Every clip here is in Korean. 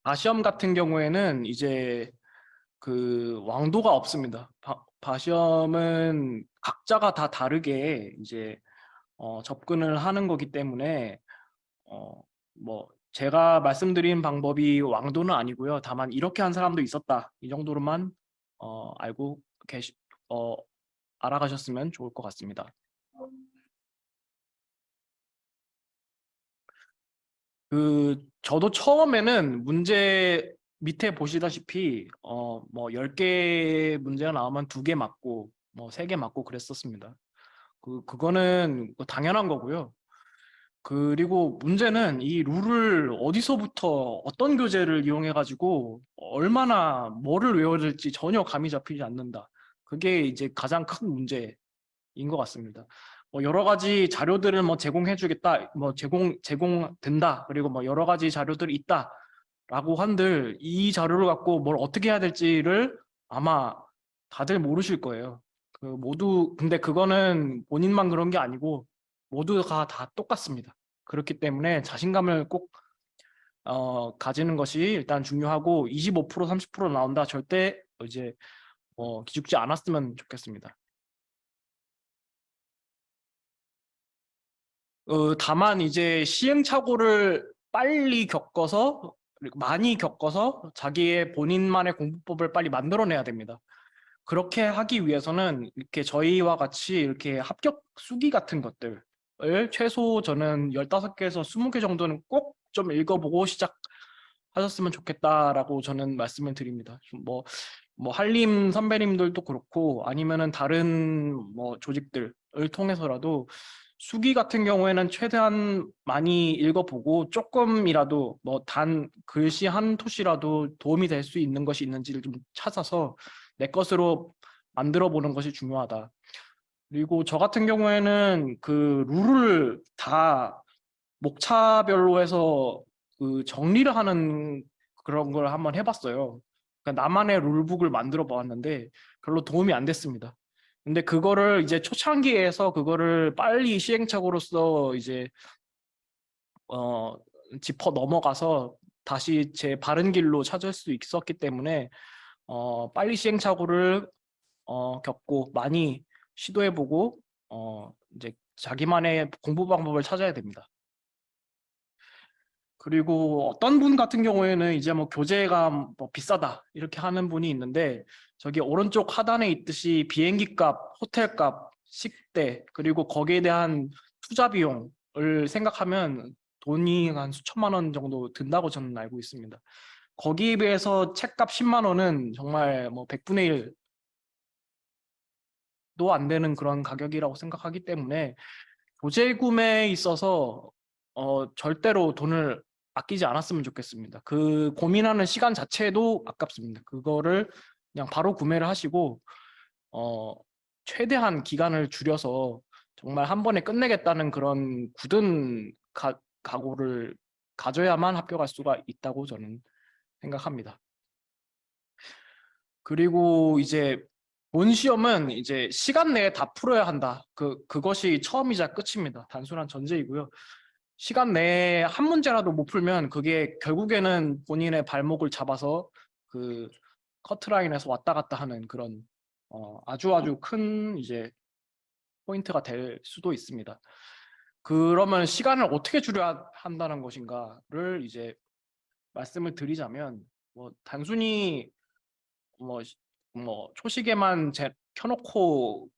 바시험 같은 경우에는 이제 그 왕도가 없습니다. 바시험은 각자가 다 다르게 이제 접근을 하는 거기 때문에 어, 뭐 제가 말씀드린 방법이 왕도는 아니고요. 다만 이렇게 한 사람도 있었다. 이 정도로만 알고 계시 어, 알아가셨으면 좋을 것 같습니다. 저도 처음에는 문제 밑에 보시다시피 뭐 10개 문제가 나오면 2개 맞고 뭐 3개 맞고 그랬었습니다. 그거는 뭐 당연한 거고요. 그리고 문제는 이 룰을 어디서부터 어떤 교재를 이용해 가지고 얼마나 뭐를 외워야 될지 전혀 감이 잡히지 않는다. 그게 이제 가장 큰 문제인 것 같습니다. 뭐 여러 가지 자료들을 뭐 제공해 주겠다, 뭐 제공된다, 그리고 뭐 여러 가지 자료들이 있다라고 한들 이 자료를 갖고 뭘 어떻게 해야 될지를 아마 다들 모르실 거예요. 근데 그거는 본인만 그런 게 아니고 모두가 다 똑같습니다. 그렇기 때문에 자신감을 꼭 가지는 것이 일단 중요하고 25% 30% 나온다 절대 이제 기죽지 않았으면 좋겠습니다. 다만 이제 시행착오를 빨리 겪어서 그리고 많이 겪어서 자기의 본인만의 공부법을 빨리 만들어내야 됩니다. 그렇게 하기 위해서는 이렇게 저희와 같이 이렇게 합격 수기 같은 것들을 최소 저는 15개에서 20개 정도는 꼭 좀 읽어보고 시작하셨으면 좋겠다라고 저는 말씀을 드립니다. 뭐 한림 선배님들도 그렇고 아니면은 다른 뭐 조직들을 통해서라도 수기 같은 경우에는 최대한 많이 읽어보고 조금이라도 뭐 단 글씨 한 토시라도 도움이 될 수 있는 것이 있는지를 좀 찾아서 내 것으로 만들어 보는 것이 중요하다. 그리고 저 같은 경우에는 그 룰을 다 목차별로 해서 그 정리를 하는 그런 걸 한번 해봤어요. 그러니까 나만의 룰북을 만들어 보았는데 별로 도움이 안 됐습니다. 근데 그거를 이제 초창기에서 그거를 빨리 시행착오로서 이제 어, 짚어 넘어가서 다시 제 바른 길로 찾을 수 있었기 때문에 빨리 시행착오를 겪고 많이 시도해보고 이제 자기만의 공부 방법을 찾아야 됩니다. 그리고 어떤 분 같은 경우에는 이제 뭐 교재가 뭐 비싸다 이렇게 하는 분이 있는데 저기 오른쪽 하단에 있듯이 비행기 값, 호텔 값, 식대 그리고 거기에 대한 투자 비용을 생각하면 돈이 한 수천만 원 정도 든다고 저는 알고 있습니다. 거기에 비해서 책값 10만 원은 정말 뭐 100분의 1도 안 되는 그런 가격이라고 생각하기 때문에 교재 구매에 있어서 절대로 돈을 아끼지 않았으면 좋겠습니다. 그 고민하는 시간 자체도 아깝습니다. 그거를 그냥 바로 구매를 하시고 어, 최대한 기간을 줄여서 정말 한 번에 끝내겠다는 그런 굳은 각오를 가져야만 합격할 수가 있다고 저는 생각합니다. 그리고 이제 본 시험은 이제 시간 내에 다 풀어야 한다. 그것이 처음이자 끝입니다. 단순한 전제이고요. 시간 내에 한 문제라도 못 풀면 그게 결국에는 본인의 발목을 잡아서 그 커트라인에서 왔다 갔다 하는 그런 아주 아주 큰 이제 포인트가 될 수도 있습니다. 그러면 시간을 어떻게 줄여야 한다는 것인가를 이제 말씀을 드리자면 뭐 단순히 뭐, 뭐 초시계만 켜놓고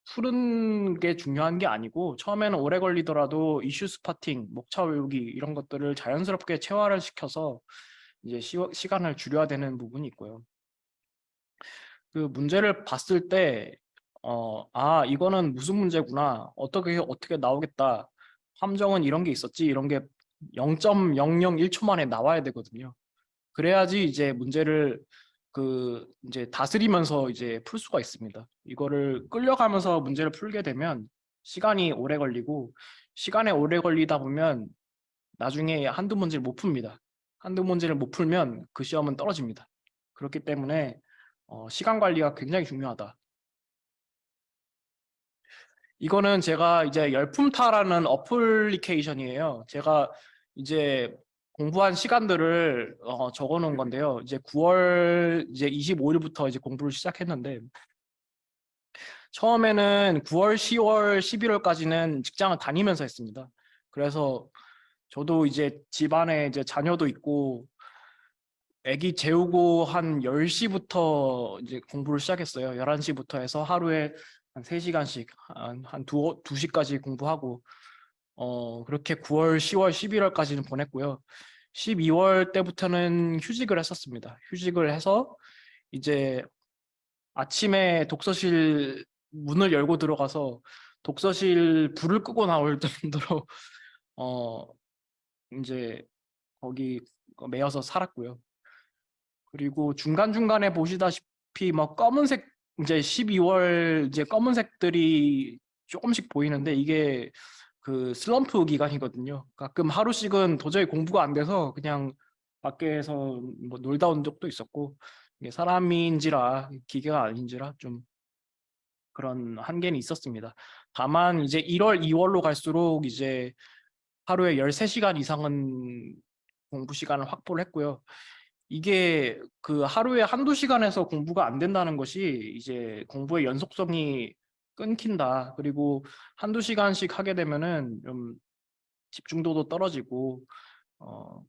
푸는 게 중요한 게 아니고 처음에는 오래 걸리더라도 이슈 스파팅, 목차 외우기 이런 것들을 자연스럽게 체화를 시켜서 이제 시간을 줄여야 되는 부분이 있고요. 그 문제를 봤을 때 이거는 무슨 문제구나. 어떻게 나오겠다. 함정은 이런 게 있었지. 이런 게 0.001초 만에 나와야 되거든요. 그래야지 이제 문제를 이제 다스리면서 이제 풀 수가 있습니다. 이거를 끌려가면서 문제를 풀게 되면 시간이 오래 걸리고 시간에 오래 걸리다 보면 나중에 한두 문제를 못 풉니다. 한두 문제를 못 풀면 그 시험은 떨어집니다. 그렇기 때문에 시간 관리가 굉장히 중요하다. 이거는 제가 이제 열품타라는 어플리케이션이에요. 제가 이제 공부한 시간들을 적어 놓은 건데요. 이제 9월 이제 25일부터 이제 공부를 시작했는데 처음에는 9월, 10월, 11월까지는 직장을 다니면서 했습니다. 그래서 저도 이제 집안에 이제 자녀도 있고 아기 재우고 한 10시부터 이제 공부를 시작했어요. 11시부터 해서 하루에 한 3시간씩 한 2시까지 공부하고 그렇게 9월, 10월, 11월까지는 보냈고요. 12월 때부터는 휴직을 했었습니다. 휴직을 해서 이제 아침에 독서실 문을 열고 들어가서 독서실 불을 끄고 나올 정도로 어 이제 거기 매여서 살았고요. 그리고 중간중간에 보시다시피 뭐 검은색 이제 12월 이제 검은색들이 조금씩 보이는데 이게 그 슬럼프 기간이거든요. 가끔 하루씩은 도저히 공부가 안 돼서 그냥 밖에서 뭐 놀다 온 적도 있었고 이게 사람인지라 기계가 아닌지라 좀 그런 한계는 있었습니다. 다만 이제 1월, 2월로 갈수록 이제 하루에 13시간 이상은 공부 시간을 확보를 했고요. 이게 그 하루에 한두 시간에서 공부가 안 된다는 것이 이제 공부의 연속성이 끊긴다. 그리고 한두 시간씩 하게 되면은 좀 집중도도 떨어지고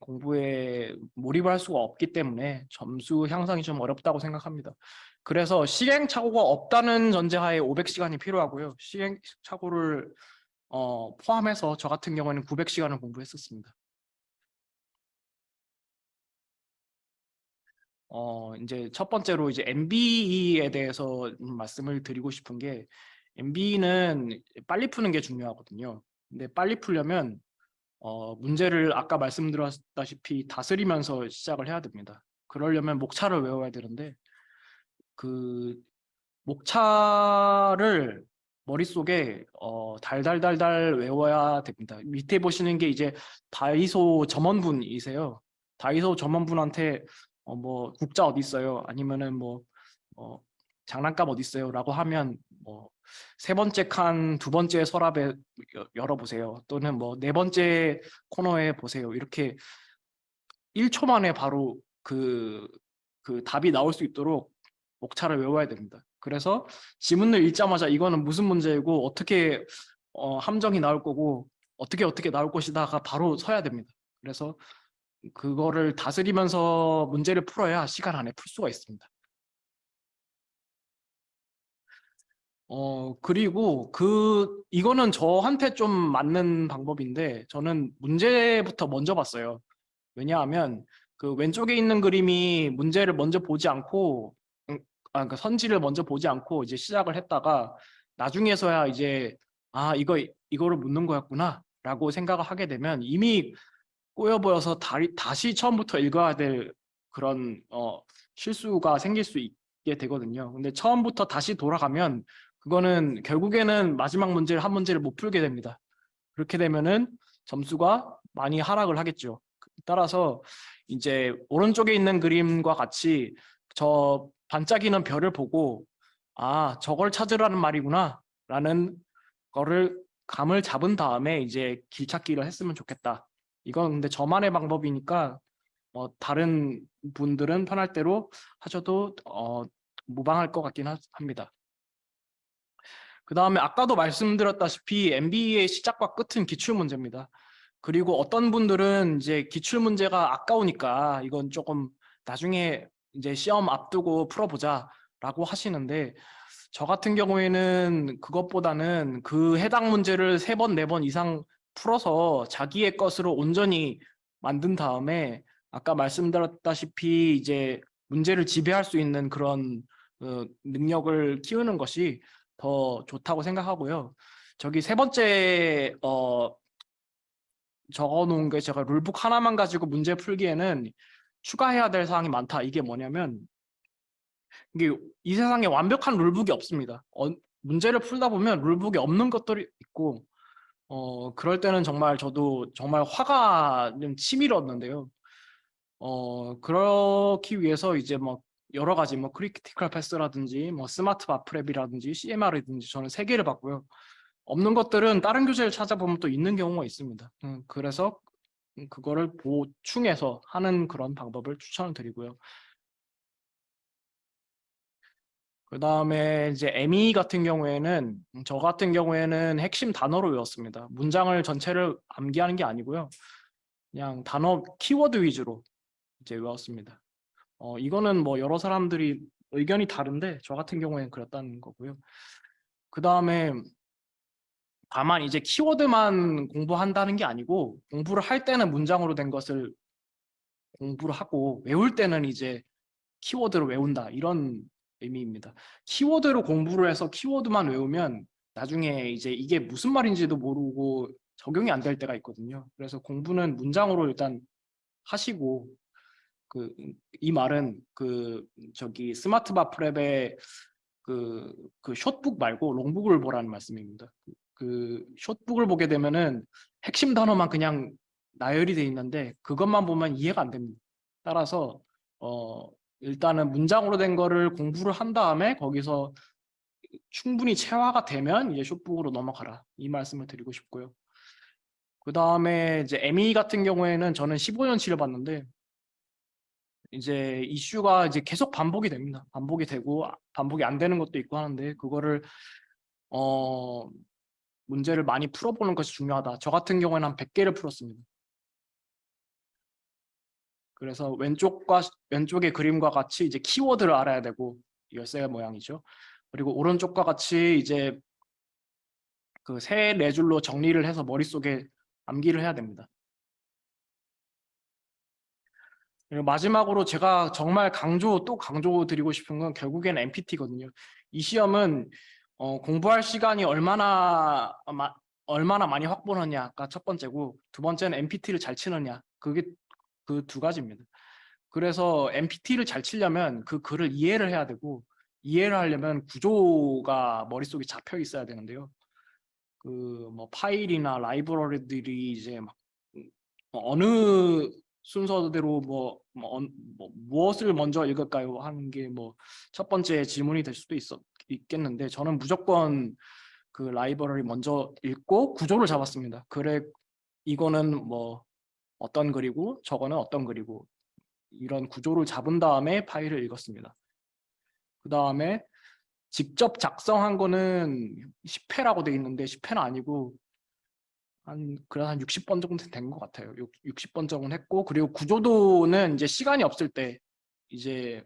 공부에 몰입할 수가 없기 때문에 점수 향상이 좀 어렵다고 생각합니다. 그래서 시행착오가 없다는 전제하에 500시간이 필요하고요. 시행착오를 포함해서 저 같은 경우에는 900시간을 공부했었습니다. 이제 첫 번째로 이제 MBE에 대해서 말씀을 드리고 싶은 게 MBE는 빨리 푸는 게 중요하거든요. 근데 빨리 풀려면 문제를 아까 말씀드렸다시피 다스리면서 시작을 해야 됩니다. 그러려면 목차를 외워야 되는데 그 목차를 머릿속에 달달달달 외워야 됩니다. 밑에 보시는 게 이제 다이소 점원분이세요. 다이소 점원분한테 뭐 국자 어디 있어요? 아니면은 뭐 어, 장난감 어디 있어요? 라고 하면 뭐 세 번째 칸 두 번째 서랍에 열어보세요. 또는 뭐 네 번째 코너에 보세요. 이렇게 1초 만에 바로 그 답이 나올 수 있도록 목차를 외워야 됩니다. 그래서 지문을 읽자마자 이거는 무슨 문제이고 어떻게 함정이 나올 거고 어떻게 나올 것이다가 바로 서야 됩니다. 그래서 그거를 다스리면서 문제를 풀어야 시간 안에 풀 수가 있습니다. 그리고 이거는 저한테 좀 맞는 방법인데 저는 문제부터 먼저 봤어요. 왜냐하면 그 왼쪽에 있는 그림이 문제를 먼저 보지 않고 그러니까 선지를 먼저 보지 않고 이제 시작을 했다가 나중에서야 이제 이거를 묻는 거였구나라고 생각을 하게 되면 이미 꼬여 보여서 다시 처음부터 읽어야 될 그런 실수가 생길 수 있게 되거든요. 근데 처음부터 다시 돌아가면 그거는 결국에는 마지막 문제를 한 문제를 못 풀게 됩니다. 그렇게 되면은 점수가 많이 하락을 하겠죠. 따라서 이제 오른쪽에 있는 그림과 같이 저 반짝이는 별을 보고 저걸 찾으라는 말이구나 라는 거를 감을 잡은 다음에 이제 길찾기를 했으면 좋겠다. 이건 근데 저만의 방법이니까 다른 분들은 편할 대로 하셔도 무방할 것 같긴 합니다. 그 다음에 아까도 말씀드렸다시피 MBA의 시작과 끝은 기출문제입니다. 그리고 어떤 분들은 이제 기출문제가 아까우니까 이건 조금 나중에 이제 시험 앞두고 풀어보자라고 하시는데 저 같은 경우에는 그것보다는 그 해당 문제를 3번, 4번 이상 풀어서 자기의 것으로 온전히 만든 다음에 아까 말씀드렸다시피 이제 문제를 지배할 수 있는 그런 능력을 키우는 것이 더 좋다고 생각하고요. 저기 세 번째 적어 놓은 게 제가 룰북 하나만 가지고 문제 풀기에는 추가해야 될 사항이 많다. 이게 뭐냐면 이게 이 세상에 완벽한 룰북이 없습니다. 문제를 풀다 보면 룰북이 없는 것들이 있고 그럴 때는 정말 저도 정말 화가 좀 치밀었는데요. 그렇기 위해서 이제 뭐 여러 가지 뭐 크리티컬 패스라든지 뭐 스마트 마프랩이라든지 CMR이든지 저는 3개를 봤고요. 없는 것들은 다른 교재를 찾아보면 또 있는 경우가 있습니다. 그래서 그거를 보충해서 하는 그런 방법을 추천을 드리고요. 그 다음에 이제 ME 같은 경우에는 저 같은 경우에는 핵심 단어로 외웠습니다. 문장을 전체를 암기하는 게 아니고요. 그냥 단어 키워드 위주로 이제 외웠습니다. 이거는 뭐 여러 사람들이 의견이 다른데 저 같은 경우에는 그랬다는 거고요. 그 다음에 다만 이제 키워드만 공부한다는 게 아니고 공부를 할 때는 문장으로 된 것을 공부를 하고 외울 때는 이제 키워드를 외운다 이런 의미입니다. 키워드로 공부를 해서 키워드만 외우면 나중에 이제 이게 무슨 말인지도 모르고 적용이 안 될 때가 있거든요. 그래서 공부는 문장으로 일단 하시고 이 말은 저기 스마트밥 프랩의 그 숏북 말고 롱북을 보라는 말씀입니다. 그 숏북을 보게 되면은 핵심 단어만 그냥 나열이 돼 있는데 그것만 보면 이해가 안 됩니다. 따라서 일단은 문장으로 된 거를 공부를 한 다음에 거기서 충분히 체화가 되면 이제 숏북으로 넘어가라 이 말씀을 드리고 싶고요. 그 다음에 이제 ME 같은 경우에는 저는 15년치를 봤는데 이제 이슈가 이제 계속 반복이 됩니다. 반복이 되고 반복이 안 되는 것도 있고 하는데 그거를 문제를 많이 풀어보는 것이 중요하다. 저 같은 경우에는 한 100개를 풀었습니다. 그래서 왼쪽의 그림과 같이 이제 키워드를 알아야 되고 열쇠 모양이죠. 그리고 오른쪽과 같이 이제 그 세 네 줄로 정리를 해서 머릿속에 암기를 해야 됩니다. 그리고 마지막으로 제가 정말 또 강조 드리고 싶은 건 결국엔 MPT거든요. 이 시험은 공부할 시간이 얼마나 많이 확보하느냐가 첫 번째고 두 번째는 MPT를 잘 치느냐 그게 그 두 가지입니다. 그래서 MPT를 잘 치려면 그 글을 이해를 해야 되고 이해를 하려면 구조가 머릿속에 잡혀 있어야 되는데요. 그 뭐 파일이나 라이브러리들이 이제 막 어느 순서대로 무엇을 먼저 읽을까요? 하는 게 뭐 첫 번째 질문이 될 수도 있겠는데 저는 무조건 그 라이브러리 먼저 읽고 구조를 잡았습니다. 그래 이거는 뭐 어떤 글이고 저거는 어떤 글이고 이런 구조를 잡은 다음에 파일을 읽었습니다. 그 다음에 직접 작성한 거는 10회라고 돼 있는데 10회는 아니고 그래도 한 60번 정도 된 것 같아요. 60번 정도는 했고 그리고 구조도는 이제 시간이 없을 때 이제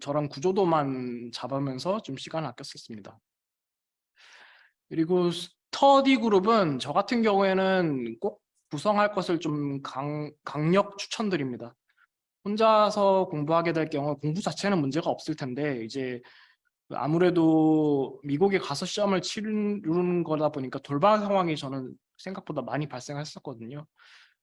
저런 구조도만 잡으면서 좀 시간을 아꼈었습니다. 그리고 스터디 그룹은 저 같은 경우에는 꼭 구성할 것을 좀 강력 추천드립니다. 혼자서 공부하게 될 경우 공부 자체는 문제가 없을 텐데 이제 아무래도 미국에 가서 시험을 치르는 거다 보니까 돌발 상황이 저는 생각보다 많이 발생했었거든요.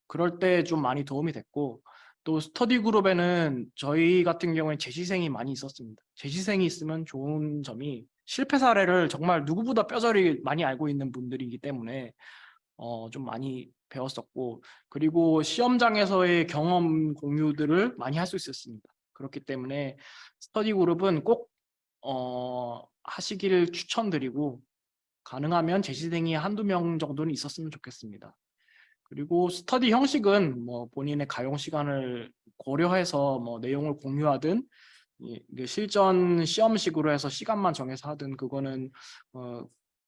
그럴 때 좀 많이 도움이 됐고 또 스터디 그룹에는 저희 같은 경우에 재시생이 많이 있었습니다. 재시생이 있으면 좋은 점이 실패 사례를 정말 누구보다 뼈저리 많이 알고 있는 분들이기 때문에 좀 많이 배웠었고 그리고 시험장에서의 경험 공유들을 많이 할 수 있었습니다. 그렇기 때문에 스터디 그룹은 꼭 하시기를 추천드리고 가능하면 재시생이 한두 명 정도는 있었으면 좋겠습니다. 그리고 스터디 형식은 뭐 본인의 가용 시간을 고려해서 뭐 내용을 공유하든 실전 시험식으로 해서 시간만 정해서 하든 그거는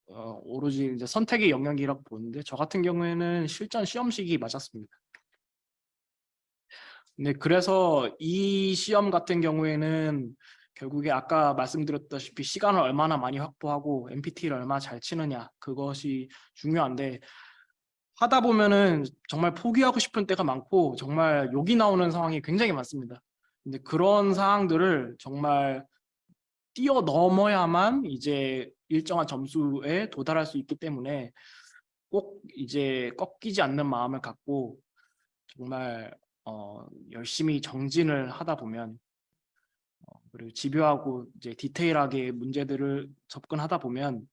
오로지 이제 선택의 영역이라고 보는데 저 같은 경우에는 실전 시험식이 맞았습니다. 네, 그래서 이 시험 같은 경우에는 결국에 아까 말씀드렸다시피 시간을 얼마나 많이 확보하고 MPT를 얼마나 잘 치느냐 그것이 중요한데 하다 보면은 정말 포기하고 싶은 때가 많고 정말 욕이 나오는 상황이 굉장히 많습니다. 근데 그런 상황들을 정말 뛰어넘어야만 이제 일정한 점수에 도달할 수 있기 때문에 꼭 이제 꺾이지 않는 마음을 갖고 정말 열심히 정진을 하다 보면 그리고 집요하고 이제 디테일하게 문제들을 접근하다 보면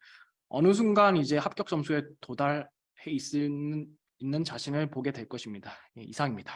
어느 순간 이제 합격 점수에 도달해 있는 자신을 보게 될 것입니다. 예, 이상입니다.